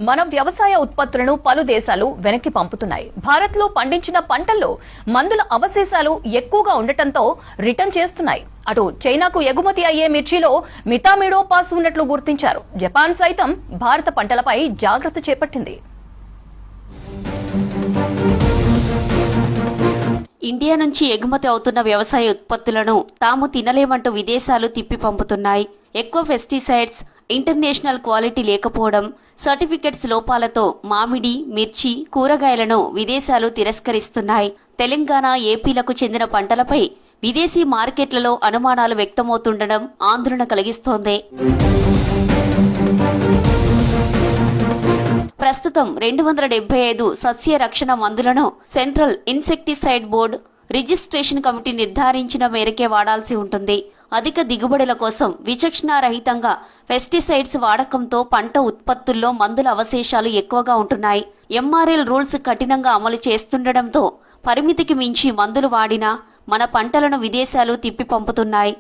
మన వ్యవసాయ ఉత్పత్తులను పలు దేశాలు వెనక్కి పంపుతున్నాయి. భారత్లో పండించిన పంటల్లో మందుల అవశేషాలు ఎక్కువగా ఉండటంతో రిటర్న్ చేస్తున్నాయి. అటు చైనాకు ఎగుమతి అయ్యే మిర్చిలో మిథామిడోపాస్ ఉన్నట్లు గుర్తించారు. జపాన్ సైతం భారత పంటలపై జాగ్రత్త చేపట్టింది. ఇండియా నుంచి ఎగుమతి అవుతున్న వ్యవసాయ ఉత్పత్తులను తాము తినలేమంటూ విదేశాలు తిప్పి పంపుతున్నాయి. ఎక్కువ పెస్టిసైడ్స్, ఇంటర్నేషనల్ క్వాలిటీ లేకపోవడం, సర్టిఫికెట్స్ లోపాలతో మామిడి, మిర్చి, కూరగాయలను విదేశాలు తిరస్కరిస్తున్నాయి. తెలంగాణ, ఏపీలకు చెందిన పంటలపై విదేశీ మార్కెట్లలో అనుమానాలు వ్యక్తమవుతుండడం ఆందోళన కలిగిస్తోంది. ప్రస్తుతం 275 సస్య రక్షణ మందులను central insecticide board registration committee నిర్ధారించిన మేరకే వాడాల్సి ఉంటుంది. అధిక దిగుబడుల కోసం విచక్షణారహితంగా పెస్టిసైడ్స్ వాడకంతో పంట ఉత్పత్తుల్లో మందుల అవశేషాలు ఎక్కువగా ఉంటున్నాయి. ఎంఆర్ఎల్ రూల్స్ కఠినంగా అమలు చేస్తుండటంతో పరిమితికి మించి మందులు వాడినా మన పంటలను విదేశాలు తిప్పి పంపుతున్నాయి.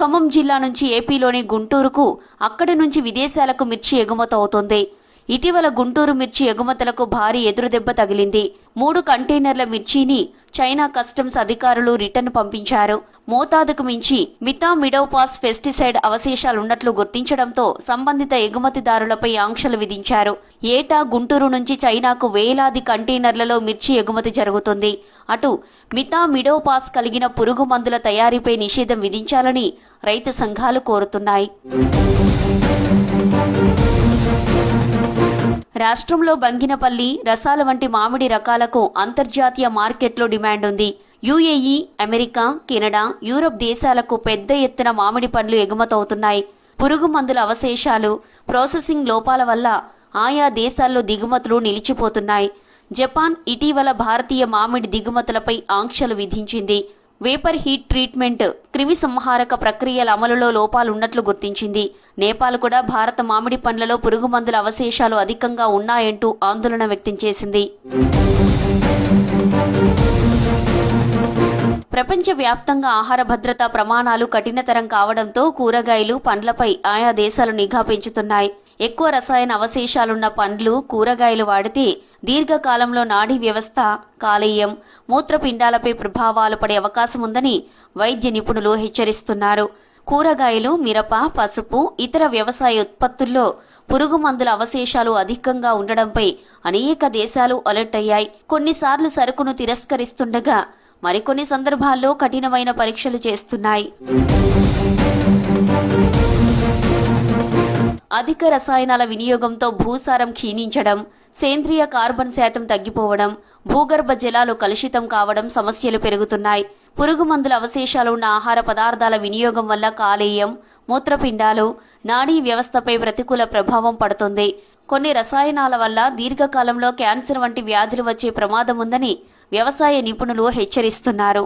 ఖమ్మం జిల్లా నుంచి ఏపీలోని గుంటూరుకు, అక్కడి నుంచి విదేశాలకు మిర్చి ఎగుమతి అవుతోంది. ఇటీవల గుంటూరు మిర్చి ఎగుమతులకు భారీ ఎదురుదెబ్బ తగిలింది. 3 కంటైనర్ల మిర్చిని చైనా కస్టమ్స్ అధికారులు రిటర్న్ పంపించారు. మోతాదుకు మించి మిథామిడోపాస్ పెస్టిసైడ్ అవశేషాలున్నట్లు గుర్తించడంతో సంబంధిత ఎగుమతిదారులపై ఆంక్షలు విధించారు. ఏటా గుంటూరు నుంచి చైనాకు వేలాది కంటైనర్లలో మిర్చి ఎగుమతి జరుగుతుంది. అటు మిథామిడోపాస్ కలిగిన పురుగు మందుల తయారీపై నిషేధం విధించాలని రైతు సంఘాలు కోరుతున్నాయి. రాష్ట్రంలో బంగినపల్లి, రసాల వంటి మామిడి రకాలకు అంతర్జాతీయ మార్కెట్లో డిమాండ్ ఉంది. యుఏఈ, అమెరికా, కెనడా, యూరప్ దేశాలకు పెద్ద ఎత్తున మామిడి పండ్లు ఎగుమతవుతున్నాయి. పురుగు మందుల అవశేషాలు, ప్రాసెసింగ్ లోపాల వల్ల ఆయా దేశాల్లో దిగుమతులు నిలిచిపోతున్నాయి. జపాన్ ఇటీవల భారతీయ మామిడి దిగుమతులపై ఆంక్షలు విధించింది. వేపర్ హీట్ ట్రీట్మెంట్, క్రిమి సంహారక ప్రక్రియల అమలులో లోపాలున్నట్లు గుర్తించింది. నేపాల్ కూడా భారత మామిడి పండ్లలో పురుగు మందుల అవశేషాలు అధికంగా ఉన్నాయంటూ ఆందోళన వ్యక్తం చేసింది. ప్రపంచవ్యాప్తంగా ఆహార భద్రతా ప్రమాణాలు కఠినతరం కావడంతో కూరగాయలు, పండ్లపై ఆయా దేశాలు నిఘా పెంచుతున్నాయి. ఎక్కువ రసాయన అవశేషాలున్న పండ్లు, కూరగాయలు వాడితే దీర్ఘకాలంలో నాడీ వ్యవస్థ, కాలేయం, మూత్రపిండాలపై ప్రభావాలు పడే అవకాశం ఉందని వైద్య నిపుణులు హెచ్చరిస్తున్నారు. కూరగాయలు, మిరప, పసుపు, ఇతర వ్యవసాయ ఉత్పత్తుల్లో పురుగు మందుల అవశేషాలు అధికంగా ఉండడంపై అనేక దేశాలు అలర్ట్ అయ్యాయి. కొన్నిసార్లు సరుకును తిరస్కరిస్తుండగా మరికొన్ని సందర్భాల్లో కఠినమైన పరీక్షలు చేస్తున్నాయి. అధిక రసాయనాల వినియోగంతో భూసారం క్షీణించడం, సేంద్రియ కార్బన్ శాతం తగ్గిపోవడం, భూగర్భ జలాలు కలుషితం కావడం సమస్యలు పెరుగుతున్నాయి. పురుగు మందుల అవశేషాలు ఉన్న ఆహార పదార్థాల వినియోగం వల్ల కాలేయం, మూత్రపిండాలు, నాడీ వ్యవస్థపై ప్రతికూల ప్రభావం పడుతుంది. కొన్ని రసాయనాల వల్ల దీర్ఘకాలంలో క్యాన్సర్ వంటి వ్యాధులు వచ్చే ప్రమాదం ఉందని వ్యవసాయ నిపుణులు హెచ్చరిస్తున్నారు.